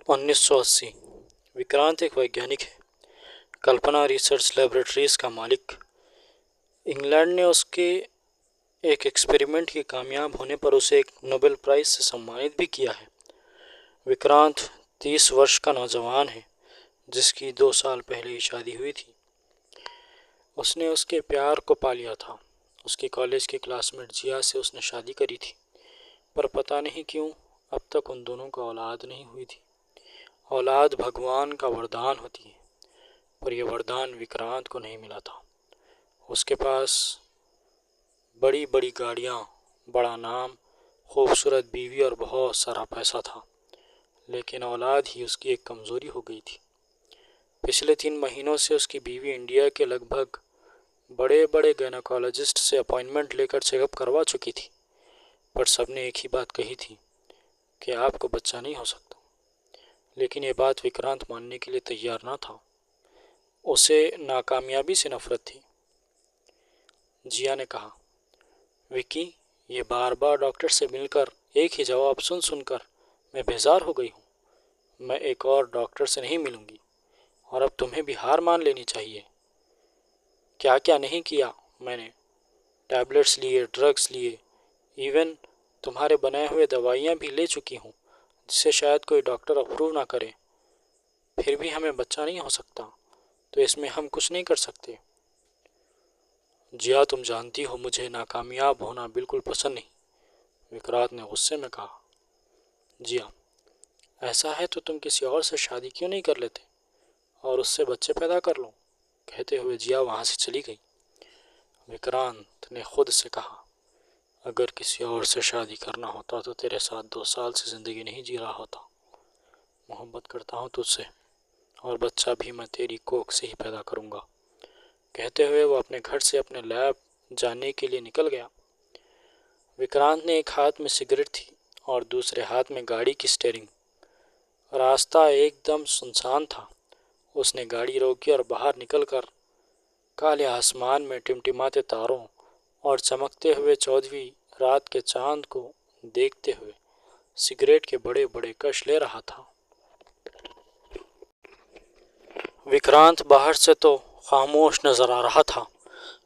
1980। विक्रांत एक वैज्ञानिक है, कल्पना रिसर्च लैबोरेटरीज का मालिक। इंग्लैंड ने उसके एक एक्सपेरिमेंट के कामयाब होने पर उसे एक नोबेल प्राइज से सम्मानित भी किया है। विक्रांत 30 वर्ष का नौजवान है, जिसकी 2 साल पहले ही शादी हुई थी। उसने उसके प्यार को पा लिया था। उसकी कॉलेज की क्लासमेट जिया से उसने शादी करी थी, पर पता नहीं क्यों अब तक उन दोनों को औलाद नहीं हुई थी। औलाद भगवान का वरदान होती है, पर यह वरदान विक्रांत को नहीं मिला था। उसके पास बड़ी बड़ी गाड़ियाँ, बड़ा नाम, खूबसूरत बीवी और बहुत सारा पैसा था, लेकिन औलाद ही उसकी एक कमज़ोरी हो गई थी। पिछले 3 महीनों से उसकी बीवी इंडिया के लगभग बड़े बड़े गायनेकोलॉजिस्ट से अपॉइंटमेंट लेकर चेकअप करवा चुकी थी, पर सबने एक ही बात कही थी कि आपको बच्चा नहीं हो सकता। लेकिन ये बात विक्रांत मानने के लिए तैयार ना था। उसे नाकामयाबी से नफरत थी। जिया ने कहा, विकी, ये बार बार डॉक्टर से मिलकर एक ही जवाब सुन सुनकर मैं बेजार हो गई हूँ। मैं एक और डॉक्टर से नहीं मिलूंगी, और अब तुम्हें भी हार मान लेनी चाहिए। क्या क्या नहीं किया मैंने। टैबलेट्स लिए, ड्रग्स लिए, इवन तुम्हारे बनाए हुए दवाइयाँ भी ले चुकी हूँ, जिसे शायद कोई डॉक्टर अप्रूव ना करे। फिर भी हमें बच्चा नहीं हो सकता, तो इसमें हम कुछ नहीं कर सकते। जिया, तुम जानती हो मुझे नाकामयाब होना बिल्कुल पसंद नहीं, विक्रांत ने गुस्से में कहा। जिया, ऐसा है तो तुम किसी और से शादी क्यों नहीं कर लेते और उससे बच्चे पैदा कर लो। कहते हुए जिया वहां से चली गई। विक्रांत ने खुद से कहा, अगर किसी और से शादी करना होता तो तेरे साथ 2 साल से जिंदगी नहीं जी रहा होता। मोहब्बत करता हूँ तुझसे, और बच्चा भी मैं तेरी कोख से ही पैदा करूँगा। कहते हुए वो अपने घर से अपने लैब जाने के लिए निकल गया। विक्रांत ने एक हाथ में सिगरेट थी और दूसरे हाथ में गाड़ी की स्टीयरिंग। रास्ता एकदम सुनसान था। उसने गाड़ी रोकी और बाहर निकलकर काले आसमान में टिमटिमाते तारों और चमकते हुए 14वीं रात के चांद को देखते हुए सिगरेट के बड़े बड़े कश ले रहा था। विक्रांत बाहर से तो खामोश नजर आ रहा था,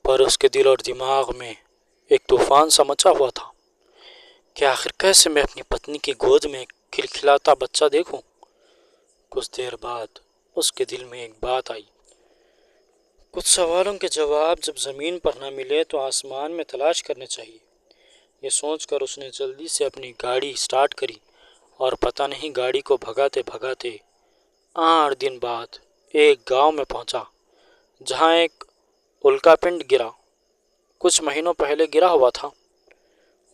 पर उसके दिल और दिमाग में एक तूफान सा मचा हुआ था कि आखिर कैसे मैं अपनी पत्नी की गोद में खिलखिलाता बच्चा देखूं। कुछ देर बाद उसके दिल में एक बात आई। कुछ सवालों के जवाब जब जमीन पर न मिले तो आसमान में तलाश करने चाहिए। ये सोचकर उसने जल्दी से अपनी गाड़ी स्टार्ट करी और पता नहीं गाड़ी को भगाते भगाते 8 दिन बाद एक गांव में पहुंचा, जहां एक उल्कापिंड गिरा कुछ महीनों पहले गिरा हुआ था।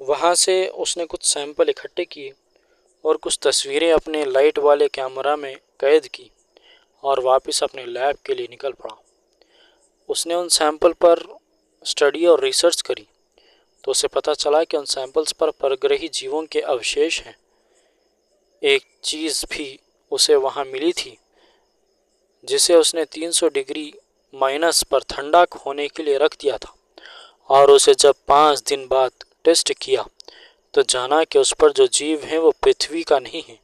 वहां से उसने कुछ सैंपल इकट्ठे किए और कुछ तस्वीरें अपने लाइट वाले कैमरा में कैद की और वापस अपने लैब के लिए निकल पड़ा। उसने उन सैंपल पर स्टडी और रिसर्च करी तो उसे पता चला कि उन सैंपल्स पर परग्रही जीवों के अवशेष हैं। एक चीज़ भी उसे वहां मिली थी, जिसे उसने 300 डिग्री माइनस पर ठंडा होने के लिए रख दिया था, और उसे जब 5 दिन बाद टेस्ट किया तो जाना कि उस पर जो जीव है वो पृथ्वी का नहीं है।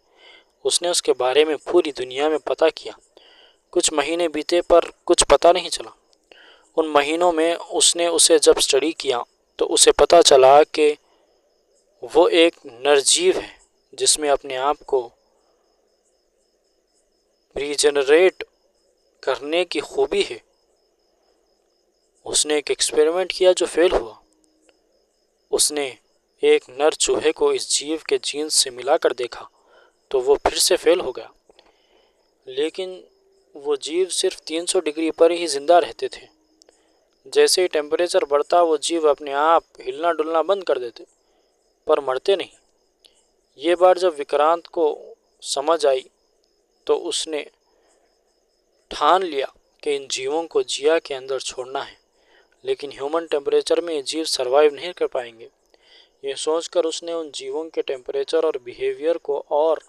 उसने उसके बारे में पूरी दुनिया में पता किया। कुछ महीने बीते पर कुछ पता नहीं चला। उन महीनों में उसने उसे जब स्टडी किया तो उसे पता चला कि वो एक नरजीव है, जिसमें अपने आप को रीजनरेट करने की खूबी है। उसने एक एक्सपेरिमेंट किया जो फेल हुआ। उसने एक नर चूहे को इस जीव के जीन्स से मिलाकर देखा तो वो फिर से फेल हो गया। लेकिन वो जीव सिर्फ 300 डिग्री पर ही जिंदा रहते थे। जैसे ही टेम्परेचर बढ़ता वो जीव अपने आप हिलना डुलना बंद कर देते, पर मरते नहीं। ये बात जब विक्रांत को समझ आई तो उसने ठान लिया कि इन जीवों को जिया के अंदर छोड़ना है, लेकिन ह्यूमन टेम्परेचर में ये जीव सरवाइव नहीं कर पाएंगे। ये सोचकर उसने उन जीवों के टेम्परेचर और बिहेवियर को और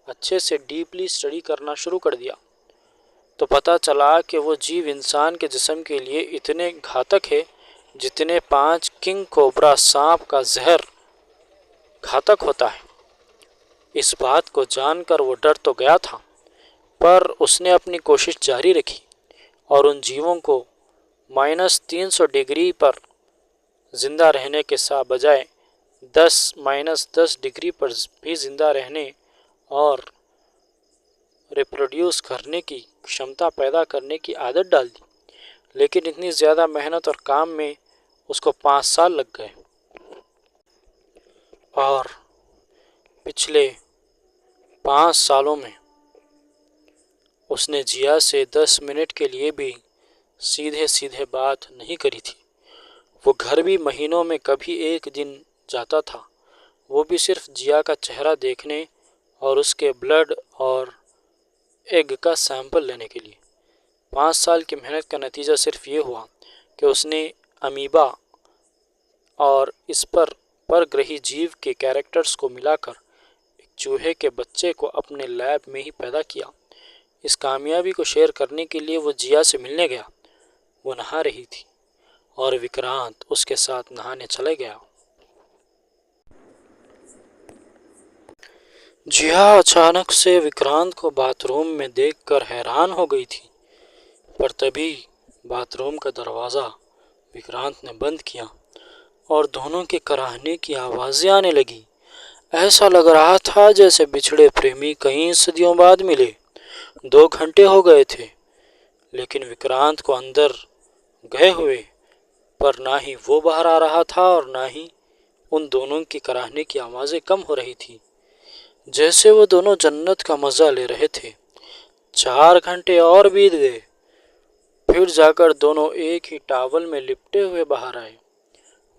अच्छे से डीपली स्टडी करना शुरू कर दिया। तो पता चला कि वो जीव इंसान के जिस्म के लिए इतने घातक है जितने 5 किंग कोबरा सांप का जहर घातक होता है। इस बात को जानकर वो डर तो गया था, पर उसने अपनी कोशिश जारी रखी और उन जीवों को -300 डिग्री पर जिंदा रहने के साथ बजाय 10 - 10 डिग्री पर भी जिंदा रहने और रिप्रोड्यूस करने की क्षमता पैदा करने की आदत डाल दी। लेकिन इतनी ज़्यादा मेहनत और काम में उसको 5 साल लग गए और पिछले 5 सालों में उसने जिया से 10 मिनट के लिए भी सीधे सीधे बात नहीं करी थी। वो घर भी महीनों में कभी एक दिन जाता था, वो भी सिर्फ जिया का चेहरा देखने और उसके ब्लड और एग का सैंपल लेने के लिए। 5 साल की मेहनत का नतीजा सिर्फ ये हुआ कि उसने अमीबा और इस परग्रही जीव के कैरेक्टर्स को मिलाकर एक चूहे के बच्चे को अपने लैब में ही पैदा किया। इस कामयाबी को शेयर करने के लिए वो जिया से मिलने गया। वो नहा रही थी और विक्रांत उसके साथ नहाने चले गया। जिया अचानक से विक्रांत को बाथरूम में देखकर हैरान हो गई थी, पर तभी बाथरूम का दरवाज़ा विक्रांत ने बंद किया और दोनों के कराहने की आवाज़ें आने लगी। ऐसा लग रहा था जैसे बिछड़े प्रेमी कई सदियों बाद मिले। 2 घंटे हो गए थे, लेकिन विक्रांत को अंदर गए हुए पर ना ही वो बाहर आ रहा था और ना ही उन दोनों की कराहने की आवाज़ें कम हो रही थी, जैसे वो दोनों जन्नत का मज़ा ले रहे थे। 4 घंटे और बीत गए, फिर जाकर दोनों एक ही टॉवल में लिपटे हुए बाहर आए।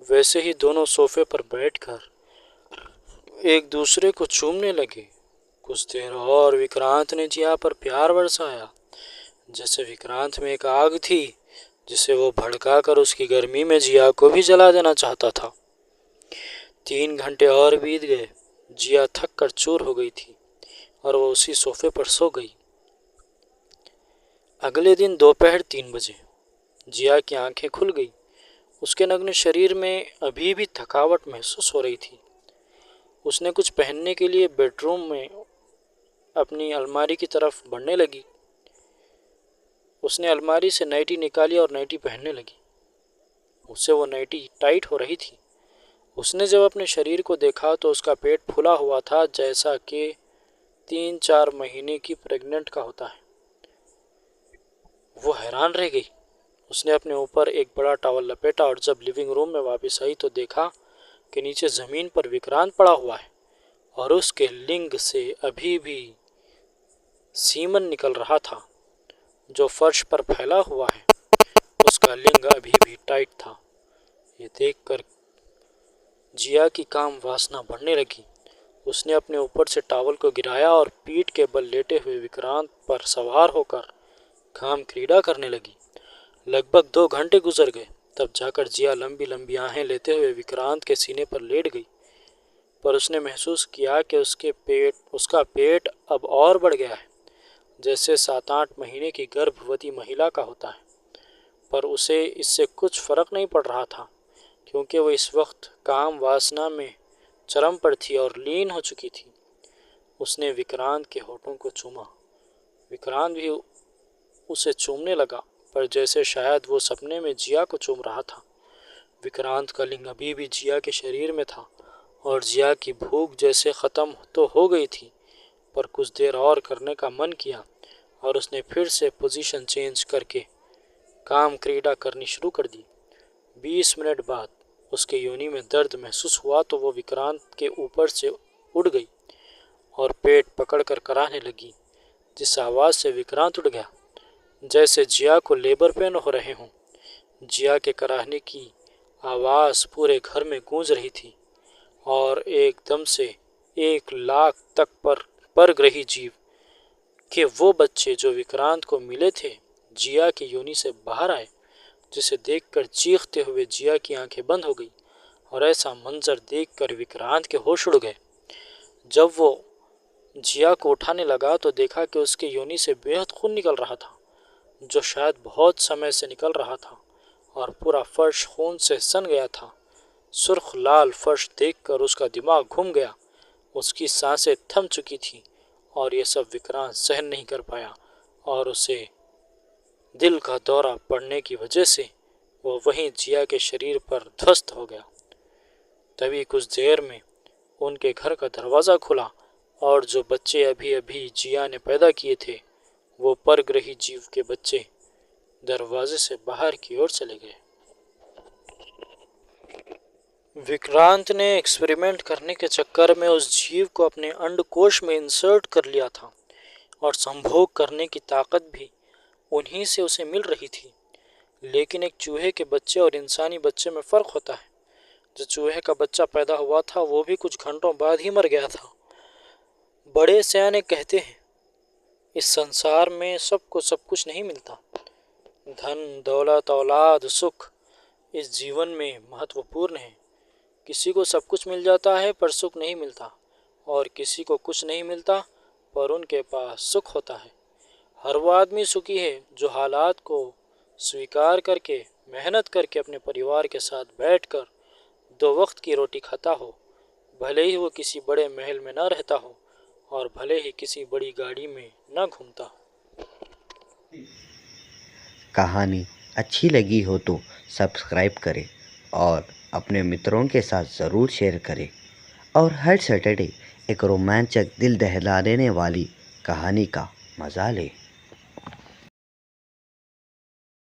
वैसे ही दोनों सोफे पर बैठकर एक दूसरे को चूमने लगे। कुछ देर और विक्रांत ने जिया पर प्यार बरसाया, जैसे विक्रांत में एक आग थी जिसे वो भड़काकर उसकी गर्मी में जिया को भी जला देना चाहता था। 3 घंटे और बीत गए। जिया थक कर चूर हो गई थी और वो उसी सोफे पर सो गई। अगले दिन दोपहर 3 बजे जिया की आंखें खुल गई। उसके नग्न शरीर में अभी भी थकावट महसूस हो रही थी। उसने कुछ पहनने के लिए बेडरूम में अपनी अलमारी की तरफ बढ़ने लगी। उसने अलमारी से नाइटी निकाली और नाइटी पहनने लगी। उससे वो नाइटी टाइट हो रही थी। उसने जब अपने शरीर को देखा तो उसका पेट फूला हुआ था, जैसा कि 3-4 महीने की प्रेग्नेंट का होता है। वो हैरान रह गई। उसने अपने ऊपर एक बड़ा टॉवल लपेटा और जब लिविंग रूम में वापस आई तो देखा कि नीचे जमीन पर विक्रांत पड़ा हुआ है और उसके लिंग से अभी भी सीमन निकल रहा था, जो फर्श पर फैला हुआ है। उसका लिंग अभी भी टाइट था। ये देखकर जिया की काम वासना बढ़ने लगी। उसने अपने ऊपर से टॉवल को गिराया और पीठ के बल लेटे हुए विक्रांत पर सवार होकर काम क्रीड़ा करने लगी। लगभग 2 घंटे गुजर गए, तब जाकर जिया लंबी लंबी आहें लेते हुए विक्रांत के सीने पर लेट गई। पर उसने महसूस किया कि उसका पेट अब और बढ़ गया है, जैसे 7-8 महीने की गर्भवती महिला का होता है। पर उसे इससे कुछ फर्क नहीं पड़ रहा था, क्योंकि वो इस वक्त काम वासना में चरम पर थी और लीन हो चुकी थी। उसने विक्रांत के होठों को चूमा। विक्रांत भी उसे चूमने लगा, पर जैसे शायद वो सपने में जिया को चूम रहा था। विक्रांत का लिंग अभी भी जिया के शरीर में था और जिया की भूख जैसे ख़त्म तो हो गई थी, पर कुछ देर और करने का मन किया और उसने फिर से पोजीशन चेंज करके काम क्रीड़ा करनी शुरू कर दी। 20 मिनट बाद उसके योनि में दर्द महसूस हुआ तो वो विक्रांत के ऊपर से उड़ गई और पेट पकड़कर कराहने लगी, जिस आवाज़ से विक्रांत उड़ गया, जैसे जिया को लेबर पेन हो रहे हों। जिया के कराहने की आवाज़ पूरे घर में गूंज रही थी और एकदम से 1 लाख तक परग्रही जीव के वो बच्चे जो विक्रांत को मिले थे जिया की योनि से बाहर आए, जिसे देखकर चीखते हुए जिया की आंखें बंद हो गई और ऐसा मंजर देखकर विक्रांत के होश उड़ गए। जब वो जिया को उठाने लगा तो देखा कि उसके योनि से बेहद खून निकल रहा था, जो शायद बहुत समय से निकल रहा था, और पूरा फर्श खून से सन गया था। सुर्ख लाल फर्श देखकर उसका दिमाग घूम गया उसकी सांसें थम चुकी थीं और ये सब विक्रांत सहन नहीं कर पाया और उसे दिल का दौरा पड़ने की वजह से वो वहीं जिया के शरीर पर ध्वस्त हो गया। तभी कुछ देर में उनके घर का दरवाज़ा खुला और जो बच्चे अभी अभी जिया ने पैदा किए थे वो परग्रही जीव के बच्चे दरवाजे से बाहर की ओर चले गए। विक्रांत ने एक्सपेरिमेंट करने के चक्कर में उस जीव को अपने अंडकोश में इंसर्ट कर लिया था और संभोग करने की ताकत भी उन्हीं से उसे मिल रही थी। लेकिन एक चूहे के बच्चे और इंसानी बच्चे में फ़र्क होता है। जो चूहे का बच्चा पैदा हुआ था वो भी कुछ घंटों बाद ही मर गया था। बड़े सयाने कहते हैं इस संसार में सबको सब कुछ नहीं मिलता। धन दौलत औलाद सुख इस जीवन में महत्वपूर्ण है। किसी को सब कुछ मिल जाता है पर सुख नहीं मिलता और किसी को कुछ नहीं मिलता पर उनके पास सुख होता है। हर वो आदमी सुखी है जो हालात को स्वीकार करके मेहनत करके अपने परिवार के साथ बैठकर 2 वक्त की रोटी खाता हो, भले ही वो किसी बड़े महल में ना रहता हो और भले ही किसी बड़ी गाड़ी में ना घूमता। कहानी अच्छी लगी हो तो सब्सक्राइब करें और अपने मित्रों के साथ ज़रूर शेयर करें और हर सैटरडे एक रोमांचक दिल दहला देने वाली कहानी का मज़ा लें।